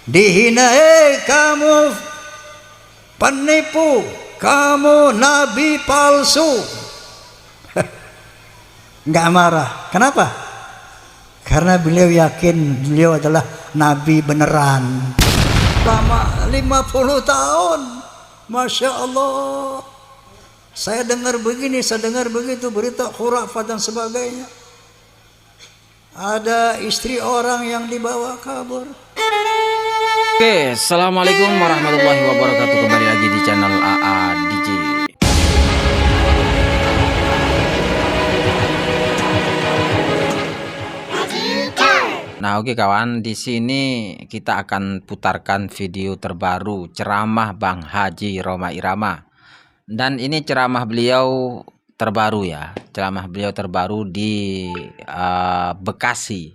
dihina, kamu penipu, kamu nabi palsu. Nggak marah. Kenapa? Karena beliau yakin beliau adalah nabi beneran. Lama 50 tahun, Masya Allah. Saya dengar begini, saya dengar begitu, berita khurafat dan sebagainya. Ada istri orang yang dibawa kabur. Oke, assalamualaikum warahmatullahi wabarakatuh. Kembali lagi di channel AA DJ. Nah, oke kawan, di sini kita akan putarkan video terbaru ceramah Bang Haji Rhoma Irama. Dan ini ceramah beliau terbaru ya, ceramah beliau terbaru di Bekasi.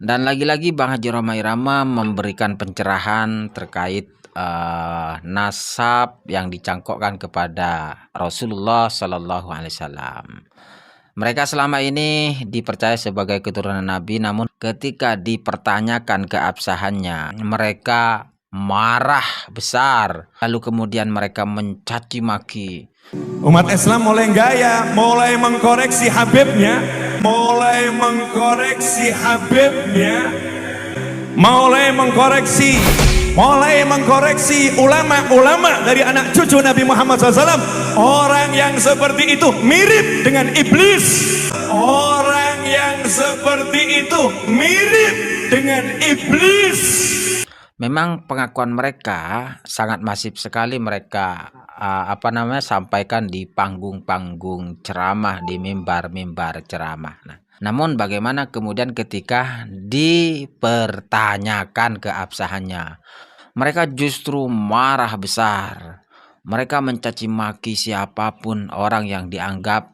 Dan lagi-lagi Bang Haji Rhoma Irama memberikan pencerahan terkait nasab yang dicangkokkan kepada Rasulullah Shallallahu Alaihi Wasallam. Mereka selama ini dipercaya sebagai keturunan Nabi, namun ketika dipertanyakan keabsahannya, mereka marah besar. Lalu kemudian mereka mencaci maki. Umat Islam mulai gaya, mulai mengkoreksi Habibnya, mulai mengkoreksi ulama-ulama dari anak cucu Nabi Muhammad SAW. Orang yang seperti itu mirip dengan iblis. Orang yang seperti itu mirip dengan iblis. Memang pengakuan mereka sangat masif sekali. Mereka sampaikan di panggung-panggung ceramah, di mimbar-mimbar ceramah. Namun bagaimana kemudian ketika dipertanyakan keabsahannya, mereka justru marah besar. Mereka mencaci maki siapapun orang yang dianggap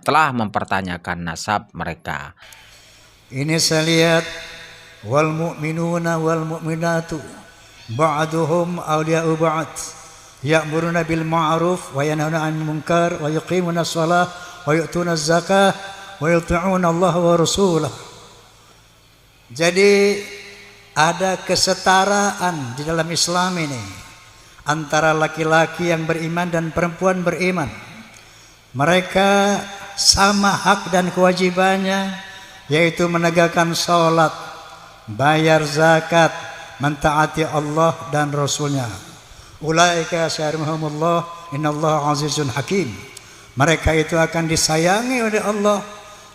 telah mempertanyakan nasab mereka. Ini saya lihat, wal mu'minuna wal mu'minatu ba'duhum awliya'u ba'd ya'muruna bil ma'ruf wa yanhauna 'anil munkar wa yuqimuna shalah wa yu'tuna zakah wa yuti'una Allah wa rasulah. Jadi ada kesetaraan di dalam Islam ini antara laki-laki yang beriman dan perempuan beriman. Mereka sama hak dan kewajibannya, yaitu menegakkan sholat, bayar zakat, mentaati Allah dan Rasulnya. Ulaika syarihumullah, innallaha azizun hakim. Mereka itu akan disayangi oleh Allah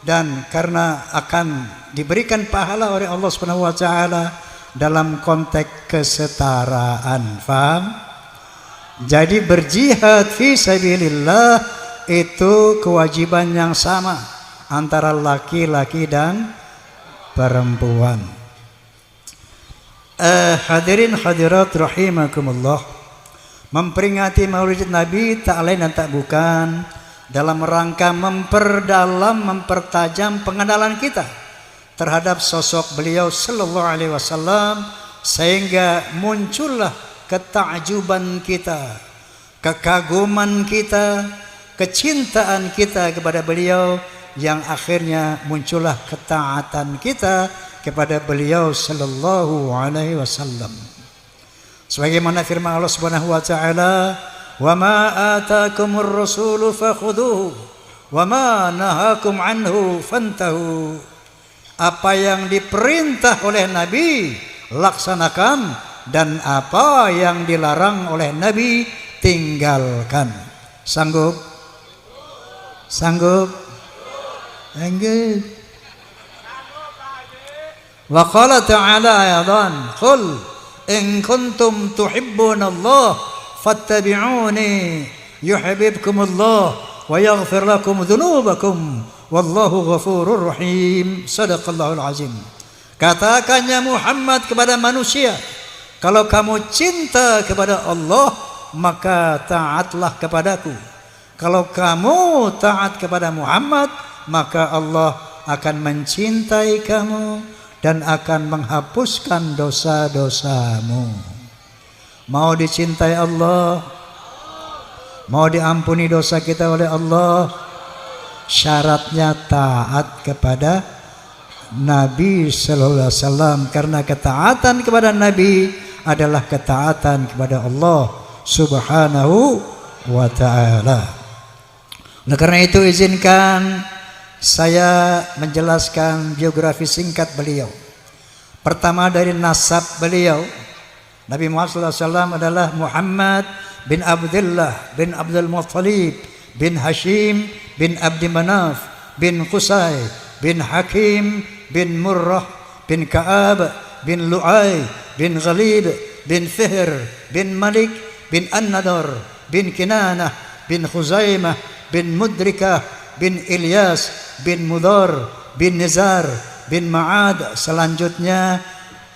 dan karena akan diberikan pahala oleh Allah Subhanahu wa taala dalam konteks kesetaraan. Faham? Jadi berjihad fi sabilillah itu kewajiban yang sama antara laki-laki dan perempuan. Hadirin hadirat rahimakumullah, memperingati Maulid Nabi tak lain dan tak bukan dalam rangka mempertajam pengenalan kita terhadap sosok beliau sallallahu alaihi wasallam, sehingga muncullah ketakjuban kita, kekaguman kita, kecintaan kita kepada beliau, yang akhirnya muncullah ketaatan kita kepada beliau sallallahu alaihi wasallam. Sebagaimana firman Allah Subhanahu wa taala, "Wa ma ataakumur rasulu fakhudhuhu wa ma nahakum anhu fantahu." Apa yang diperintah oleh Nabi laksanakan, dan apa yang dilarang oleh Nabi tinggalkan. Sanggup? Sanggup? Sanggup. Wa qala ta'ala aydan, "Qul in kuntum tuhibbunallah fattabi'uni yuhibbukumullah wa yaghfir lakum dzunubakum wallahu ghafurur rahim." Shadaqallahul azim. Katakan ya Muhammad kepada manusia, kalau kamu cinta kepada Allah, maka taatlah kepadaku. Kalau kamu taat kepada Muhammad, maka Allah akan mencintai kamu dan akan menghapuskan dosa-dosamu. Mau dicintai Allah, mau diampuni dosa kita oleh Allah, syaratnya taat kepada Nabi sallallahu alaihi wasallam, karena ketaatan kepada Nabi adalah ketaatan kepada Allah Subhanahu wa taala. Oleh karena itu izinkan saya menjelaskan biografi singkat beliau. Pertama dari nasab beliau, Nabi Muhammad SAW adalah Muhammad bin Abdullah bin Abdul Muttalib bin Hashim bin Abdi Manaf bin Qusay bin Hakim bin Murrah bin Ka'ab bin Lu'ay bin Ghalib bin Fihr bin Malik bin An-Nadar bin Kinanah bin Khuzaimah bin Mudrikah bin Ilyas bin Mudar bin Nizar bin Ma'ad, selanjutnya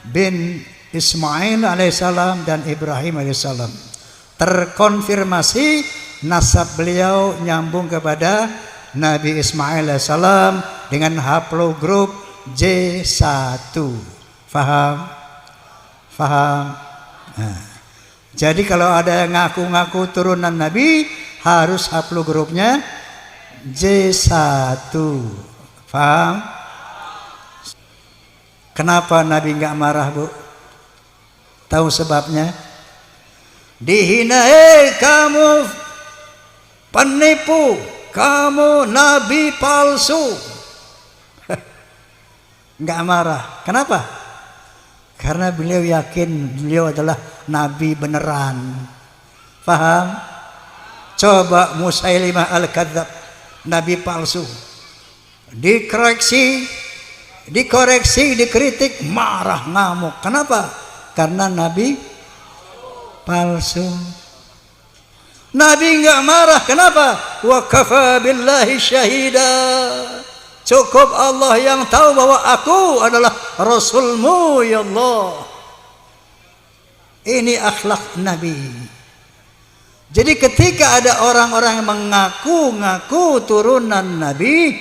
bin Ismail alaihissalam dan Ibrahim alaihissalam. Terkonfirmasi nasab beliau nyambung kepada Nabi Ismail alaihissalam dengan haplogrup J1. Faham? Faham? Nah, jadi kalau ada yang ngaku-ngaku turunan Nabi, harus haplogrupnya J1. Faham? Kenapa Nabi nggak marah, Bu? Tahu sebabnya? Dihina, kamu penipu, kamu nabi palsu. Nggak marah. Kenapa? Karena beliau yakin beliau adalah nabi beneran. Paham? Coba Musailimah al-Kadzab, nabi palsu. Dikoreksi, dikritik, marah, ngamuk. Kenapa? Karena nabi palsu. Nabi enggak marah. Kenapa? Wa kafa billahi syahida. Cukup Allah yang tahu bahwa aku adalah Rasulmu, ya Allah. Ini akhlak Nabi. Jadi ketika ada orang-orang yang mengaku-ngaku turunan Nabi,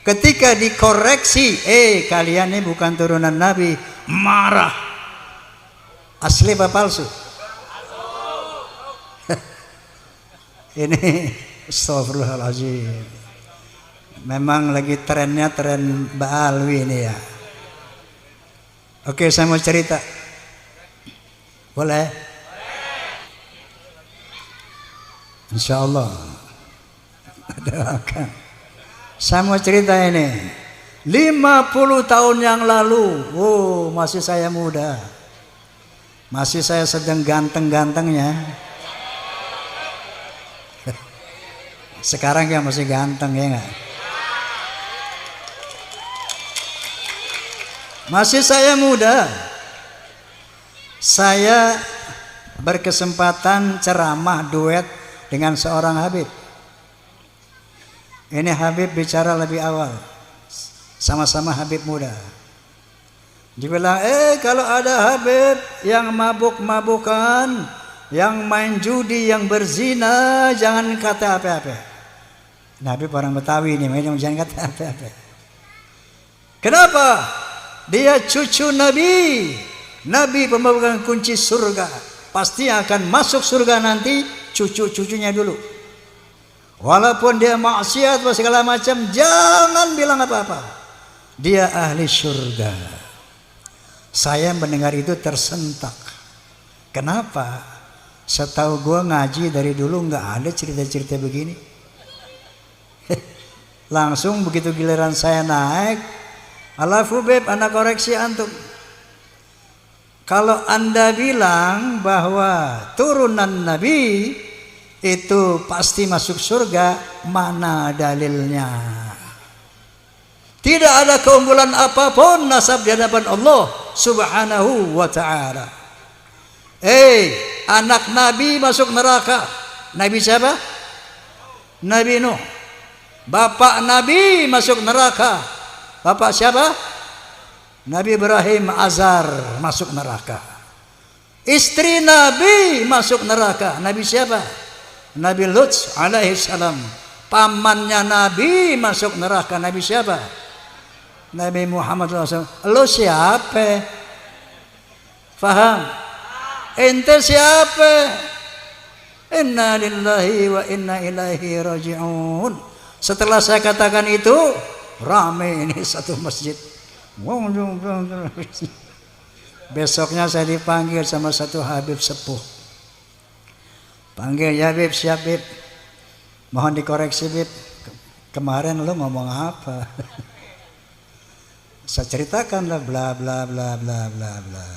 ketika dikoreksi, kalian ini bukan turunan Nabi, marah. Asli apa palsu? Ini astagfirullahaladzim. Memang lagi trennya tren Ba'alwi ini ya. Oke, saya mau cerita. Boleh? Insya Allah. Saya mau cerita ini. 50 tahun yang lalu. Masih saya muda. Masih saya sedang ganteng-gantengnya. Sekarang ya masih ganteng ya enggak? Masih saya muda. Saya berkesempatan ceramah duet dengan seorang Habib. Ini Habib bicara lebih awal. Sama-sama Habib muda. Dia bilang, kalau ada Habib yang mabuk-mabukan, yang main judi, yang berzina, jangan kata apa-apa. Nah, Habib orang Betawi ini, jangan kata apa-apa. Kenapa? Dia cucu Nabi. Nabi pemegang kunci surga. Pasti akan masuk surga nanti cucu-cucunya dulu. Walaupun dia maksiat segala macam, jangan bilang apa-apa. Dia ahli surga. Saya mendengar itu tersentak. Kenapa? Setahu gue ngaji dari dulu nggak ada cerita-cerita begini. Langsung begitu giliran saya naik, alafu beb, anak koreksi antum. Kalau anda bilang bahwa turunan Nabi itu pasti masuk surga, mana dalilnya? Tidak ada keunggulan apapun nasab di hadapan Allah Subhanahu wa ta'ala. Anak Nabi masuk neraka. Nabi siapa? Nabi Nuh. Bapak Nabi masuk neraka. Bapak siapa? Nabi Ibrahim Azar masuk neraka. Istri Nabi masuk neraka. Nabi siapa? Nabi Lut alaihi salam. Pamannya Nabi masuk neraka. Nabi siapa? Nabi Muhammad SAW. Lo siapa? Faham? Ente siapa? Inna lillahi wa inna ilaihi raji'un. Setelah saya katakan itu, ramai ini satu masjid. Besoknya saya dipanggil sama satu Habib sepuh. Panggil, ya Bib, siap Bib. Mohon dikoreksi Bib. Kemarin lu ngomong apa? Saya ceritakan lah bla bla bla bla bla bla.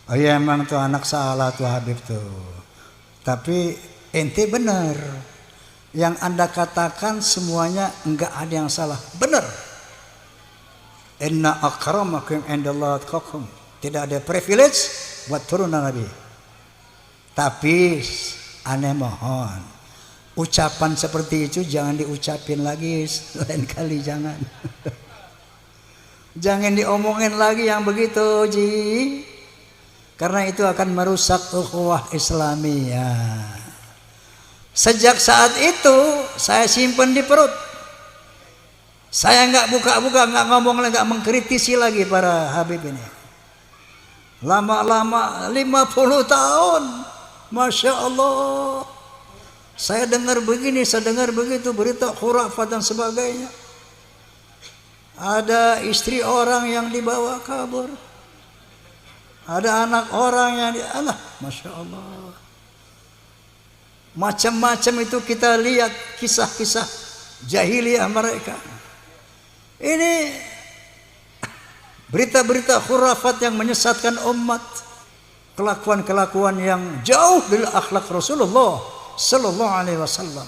Oh iya emang tuh anak salah tuh Habib tuh. Tapi ente benar. Yang Anda katakan semuanya enggak ada yang salah. Benar. Inna akramakum indallahi atqakum. Tidak ada privilege buat turunan Nabi. Tapi aneh mohon, ucapan seperti itu jangan diucapin lagi lain kali, jangan. Jangan diomongin lagi yang begitu, Ji. Karena itu akan merusak ukhuwah Islamiyah. Sejak saat itu saya simpan di perut. Saya nggak buka-buka, nggak ngomong lagi, nggak mengkritisi lagi para Habib ini. Lama-lama 50 tahun, Masya Allah. Saya dengar begini, saya dengar begitu, berita khurafat dan sebagainya. Ada istri orang yang dibawa kabur. Ada anak orang yang Allah, Masya Allah. Macam-macam itu kita lihat kisah-kisah jahiliyah mereka. Ini berita-berita khurafat yang menyesatkan umat. Kelakuan-kelakuan yang jauh dari akhlak Rasulullah Sallallahu Alaihi Wasallam.